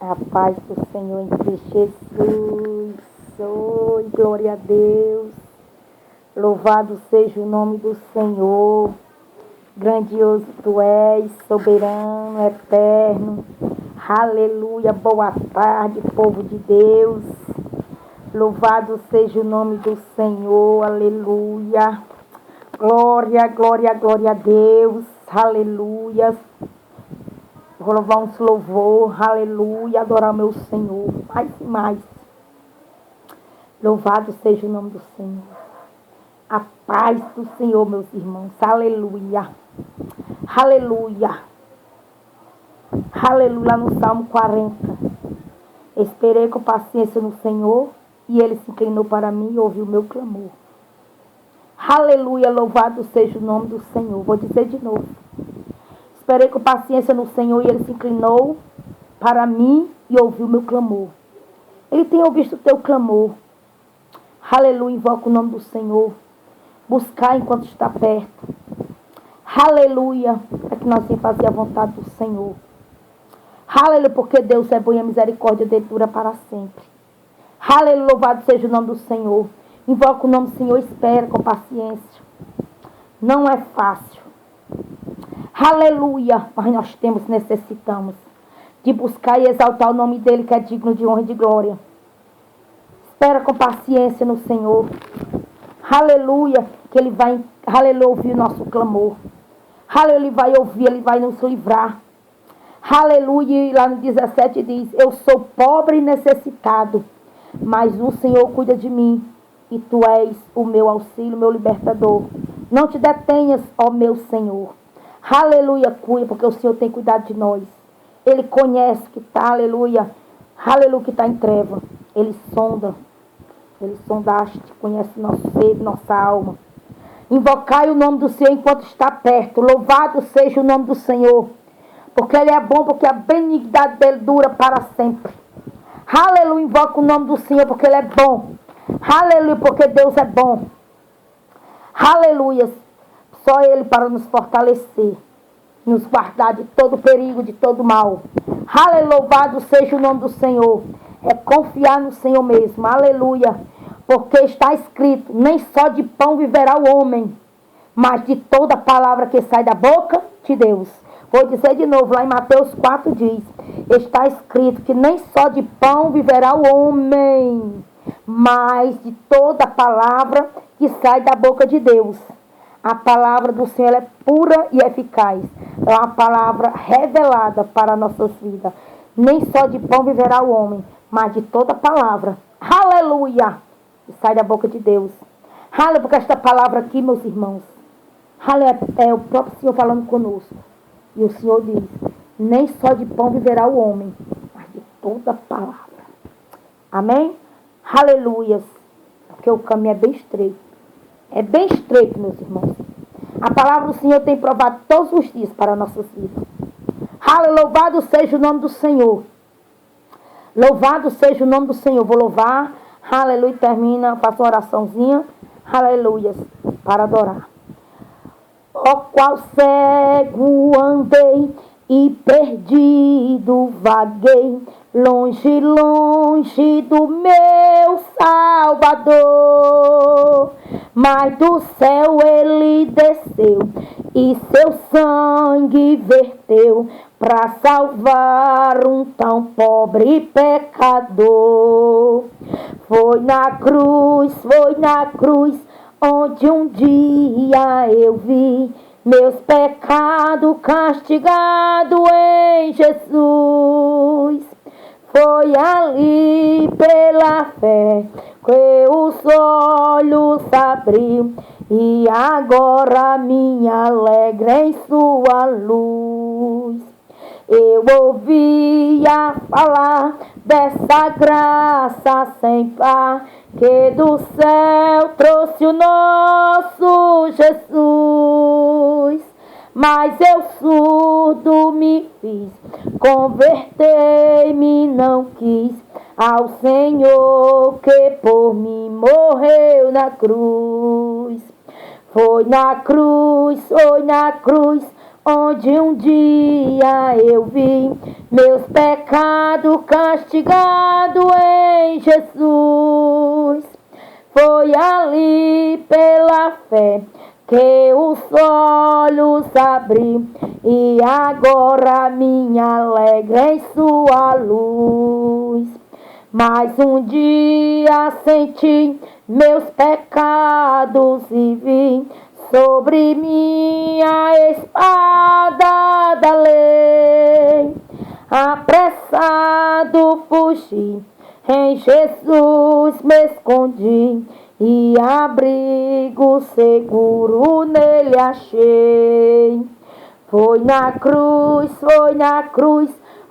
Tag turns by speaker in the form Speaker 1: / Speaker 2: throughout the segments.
Speaker 1: A paz do Senhor em Cristo Jesus. Oi, glória a Deus. Louvado seja o nome do Senhor. Grandioso tu és, soberano, eterno. Aleluia, boa tarde, povo de Deus. Louvado seja o nome do Senhor, aleluia. Glória, glória, glória a Deus, aleluia. Vou louvar uns louvor, aleluia, adorar meu Senhor, mais e mais. Louvado seja o nome do Senhor. A paz do Senhor, meus irmãos, aleluia. Aleluia. Aleluia, no Salmo 40. Esperei com paciência no Senhor, e Ele se inclinou para mim e ouviu o meu clamor. Aleluia, louvado seja o nome do Senhor. Vou dizer de novo. Esperei com paciência no Senhor e Ele se inclinou para mim e ouviu o meu clamor. Ele tem ouvido o teu clamor. Aleluia, invoca o nome do Senhor. Buscar enquanto está perto. Aleluia, para que nós venhamos fazer a vontade do Senhor. Aleluia, porque Deus é bom e a misericórdia dele dura para sempre. Aleluia, louvado seja o nome do Senhor. Invoca o nome do Senhor, espera com paciência. Não é fácil. Aleluia, mas nós necessitamos de buscar e exaltar o nome dele, que é digno de honra e de glória. Espera com paciência no Senhor. Aleluia, que ele vai, aleluia, ouvir o nosso clamor. Aleluia, ele vai ouvir, ele vai nos livrar. Aleluia, e lá no 17 diz: eu sou pobre e necessitado, mas o Senhor cuida de mim, e tu és o meu auxílio, meu libertador. Não te detenhas, ó meu Senhor. Aleluia, cuida, porque o Senhor tem cuidado de nós. Ele conhece que está, aleluia, que está em treva. Ele sondaste, conhece nosso ser, nossa alma. Invocai o nome do Senhor enquanto está perto. Louvado seja o nome do Senhor, porque Ele é bom, porque a benignidade dele dura para sempre. Aleluia, invoca o nome do Senhor, porque Ele é bom. Aleluia, porque Deus é bom. Aleluia, só Ele para nos fortalecer, nos guardar de todo perigo, de todo mal. Aleluia, louvado seja o nome do Senhor. É confiar no Senhor mesmo. Aleluia, porque está escrito: nem só de pão viverá o homem, mas de toda palavra que sai da boca de Deus. Vou dizer de novo, lá em Mateus 4 diz: está escrito que nem só de pão viverá o homem, mas de toda palavra que sai da boca de Deus. A palavra do Senhor é pura e eficaz. É uma palavra revelada para as nossas vidas. Nem só de pão viverá o homem, mas de toda palavra. Aleluia! Que sai da boca de Deus. Aleluia, porque esta palavra aqui, meus irmãos, aleluia, é o próprio Senhor falando conosco. E o Senhor diz: nem só de pão viverá o homem, mas de toda palavra. Amém? Aleluia! Porque o caminho é bem estreito. É bem estreito, meus irmãos. A palavra do Senhor tem provado todos os dias para as nossas vidas. Aleluia, louvado seja o nome do Senhor. Louvado seja o nome do Senhor. Vou louvar. Aleluia, termina, faço uma oraçãozinha. Aleluia, para adorar. Ó qual cego andei e perdido vaguei, longe, longe do meu Salvador. Mas do céu ele desceu e seu sangue verteu para salvar um tão pobre pecador. Foi na cruz, onde um dia eu vi meus pecados castigados em Jesus. Foi ali pela fé que os olhos abriu, e agora me alegra em sua luz. Eu ouvia falar dessa graça sem par, que do céu trouxe o nosso Jesus. Mas eu surdo me fiz, convertei-me, não quis ao Senhor que por mim morreu na cruz. Foi na cruz, onde um dia eu vi meus pecados castigados em Jesus. Foi ali pela fé que os olhos abri e agora me alegra em sua luz. Mas um dia senti meus pecados e vi sobre mim a espada da lei. Apressado fugi, em Jesus me escondi e abrigo seguro nele achei. Foi na cruz,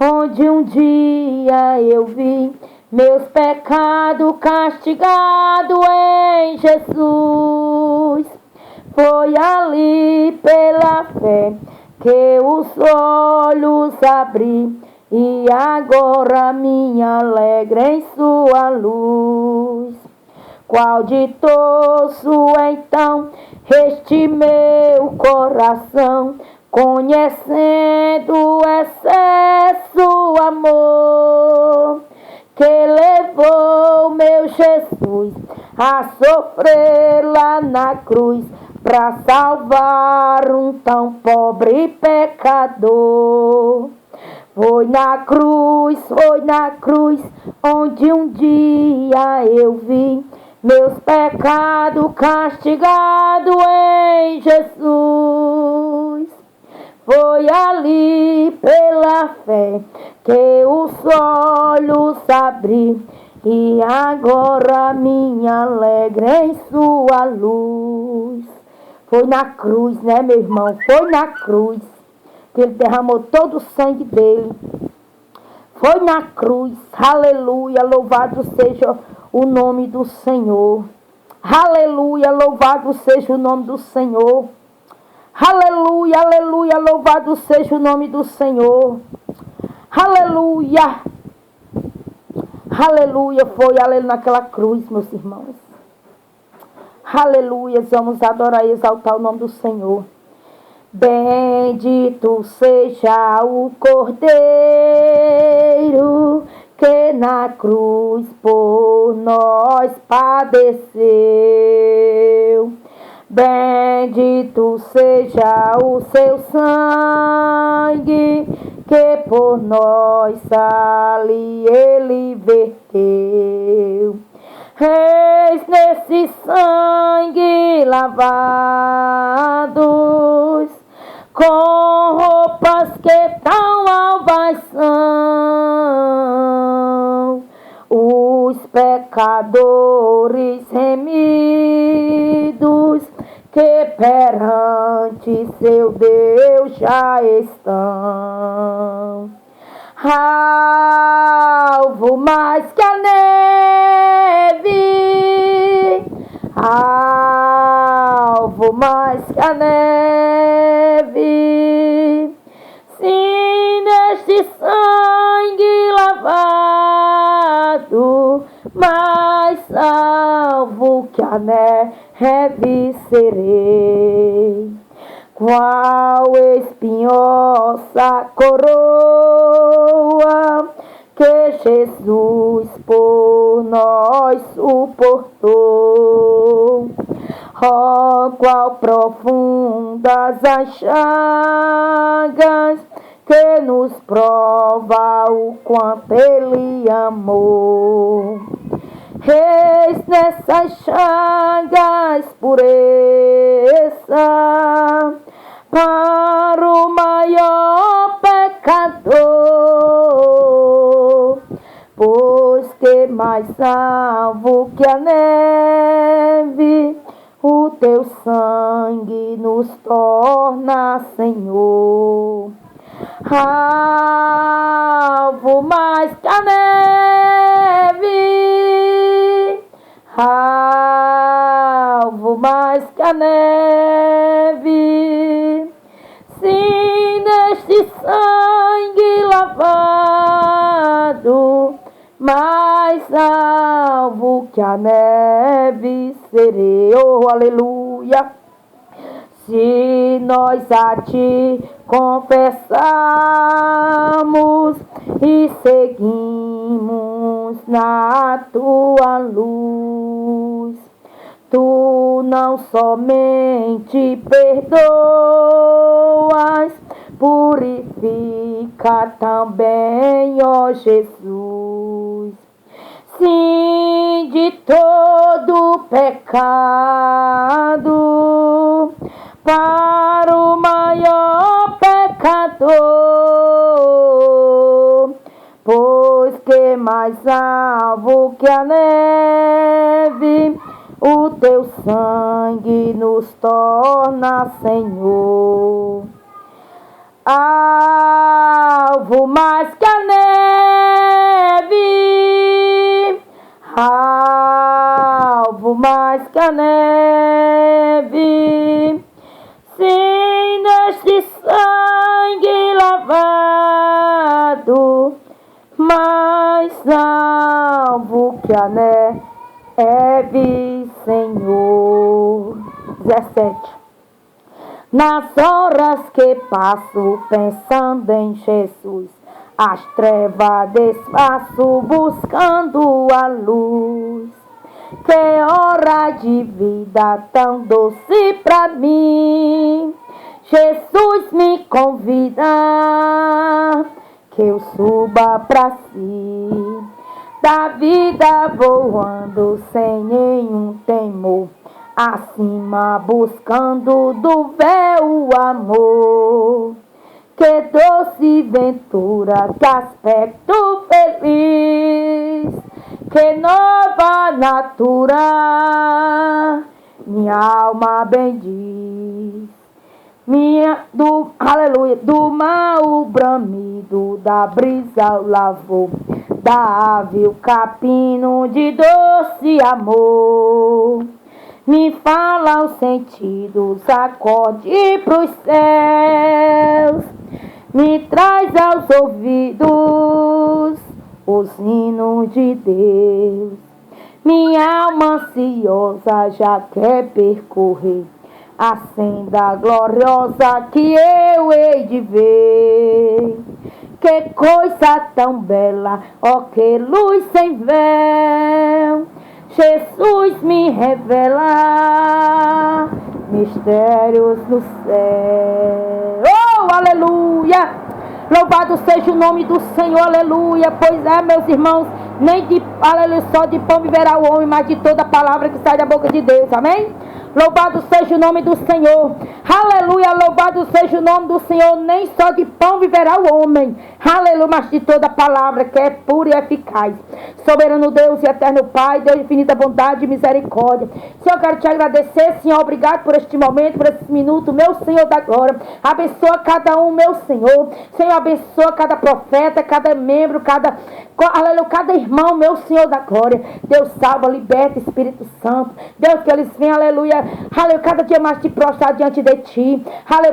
Speaker 1: onde um dia eu vi meus pecados castigados em Jesus. Foi ali pela fé que os olhos abri e agora me alegra em sua luz. Qual ditoso então este meu coração, conhecendo o excesso amor que levou meu Jesus a sofrer lá na cruz para salvar um tão pobre pecador. Foi na cruz, onde um dia eu vi meus pecados castigados em Jesus. Foi ali pela fé que os olhos abri e agora me alegra em sua luz. Foi na cruz, né, meu irmão? Foi na cruz que ele derramou todo o sangue dele. Foi na cruz, aleluia, louvado seja o nome do Senhor. Aleluia, louvado seja o nome do Senhor. Aleluia, aleluia, louvado seja o nome do Senhor. Aleluia. Aleluia, foi aleluia naquela cruz, meus irmãos. Aleluia, vamos adorar e exaltar o nome do Senhor. Bendito seja o Cordeiro que na cruz por nós padeceu. Bendito seja o seu sangue que por nós ali ele verteu. Eis nesse sangue lavados, com roupas que tão alvas são, os pecadores remidos que perante seu Deus já estão. Alvo mais que a neve, alvo mais que a neve, sim, neste sangue lavado, mais salvo que a neve serei. Qual espinhosa coroa que Jesus por nós suportou. Oh, qual profundas as chagas que nos prova o quanto Ele amou. Eis nessas chagas pureza para o maior pecador, pois que mais salvo que a neve, o teu sangue nos torna, Senhor. Alvo mais que a neve, alvo mais que a neve, sim, neste sangue lavado, mais alvo que a neve serei. Oh, aleluia. Se nós a ti confessarmos e seguimos na tua luz, tu não somente perdoas, purifica também, ó Jesus. Sim, de todo pecado, para o maior pecador, pois que mais alvo que a neve, o teu sangue nos torna, Senhor. Alvo mais que a neve, alvo mais que a neve, sim, neste sangue lavado, mais alvo que a neve, Senhor. 17. Nas horas que passo pensando em Jesus, as trevas desfaço buscando a luz. Que hora de vida tão doce pra mim, Jesus me convida que eu suba pra si, da vida voando sem nenhum temor, acima buscando do véu o amor. Que doce ventura, que aspecto feliz, que nova natura, minha alma bendiz. Aleluia, do mal bramido, da brisa o lavor, da ave o capino de doce amor. Me fala os sentidos, acorde pros céus, me traz aos ouvidos os hinos de Deus. Minha alma ansiosa já quer percorrer a senda gloriosa que eu hei de ver. Que coisa tão bela, ó que luz sem véu, Jesus me revela mistérios no céu. Oh, aleluia! Louvado seja o nome do Senhor, aleluia. Pois é, meus irmãos, nem de, aleluia, só de pão viverá o homem, mas de toda palavra que sai da boca de Deus, amém? Louvado seja o nome do Senhor, aleluia, louvado seja o nome do Senhor. Nem só de pão viverá o homem, aleluia, mas de toda palavra que é pura e eficaz. Soberano Deus e eterno Pai, Deus de infinita bondade e misericórdia, Senhor, eu quero te agradecer, Senhor, obrigado por este momento, por esse minuto, meu Senhor da glória. Abençoa cada um, meu Senhor. Senhor, abençoa cada profeta, cada membro, cada irmão, meu Senhor da glória. Deus salva, liberta, Espírito Santo. Deus, que eles venham, aleluia, cada dia mais te prostrar diante de ti,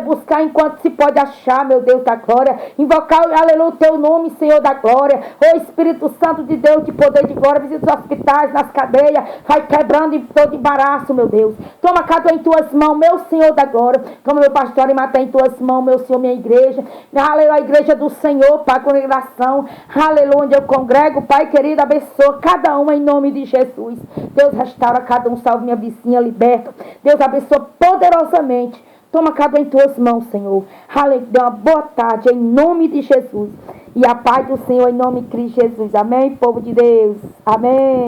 Speaker 1: buscar enquanto se pode achar, meu Deus da glória, invocar, aleluia, o teu nome, Senhor da glória. Ô Espírito Santo de Deus, de poder, de glória, visita os hospitais, nas cadeias, vai quebrando em todo embaraço, meu Deus. Toma cada um em tuas mãos, meu Senhor da glória. Toma meu pastor e mata em tuas mãos, meu Senhor, minha igreja, aleluia, a igreja do Senhor, Pai, congregação, aleluia, onde eu congrego, Pai querido, abençoa cada um em nome de Jesus. Deus, restaura cada um, salve minha vizinha, liberta. Deus, abençoa poderosamente. Toma cada um em tuas mãos, Senhor. Aleluia, dê uma boa tarde em nome de Jesus. E a paz do Senhor em nome de Cristo Jesus. Amém, povo de Deus. Amém.